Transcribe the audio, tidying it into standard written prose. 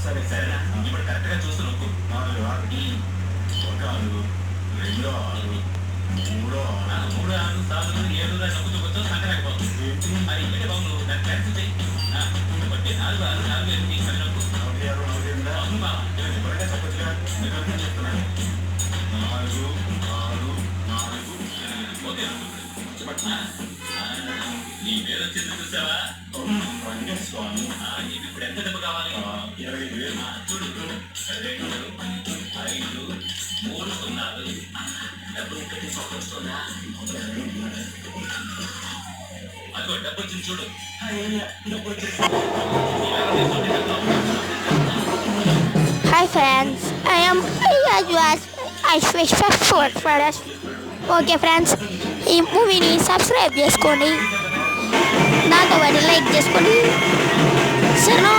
సరే సరేనా ఇప్పుడు కరెక్ట్ గా చూస్తూ నొక్కు 4 6 ఒక 6 2 6 3 6 3 6 4 7 నొక్కుతూ కొంచెం సంకరాకపోతుంది ఏంటి మరి ఇక్కడే బాబు దాన్ని క్యాన్సిల్ చేయి బట్టి 4 6 4 8 తీసుకొని నొక్కు 4 6 4 8 అవును బాబా త్వరగా చెప్పొచ్చుగా నేను అర్థం చేస్తున్నాను 4 6 4 ఓకే నీ పేరు వచ్చింది చూసావా రంగస్వామి నీకు ఇప్పుడు ఎంత డబ్బు కావాలి 25,000 చూడు 2 5 3 సున్నాలు డబ్బు ఒకటి వస్తుందా అదిగో డబ్బు వచ్చింది చూడు Hi friends, I am I switch forward friends. Okay friends ఈ మూవీని సబ్స్క్రైబ్ చేసుకోండి, నాతో వాటి లైక్ చేసుకోండి. సరేనా?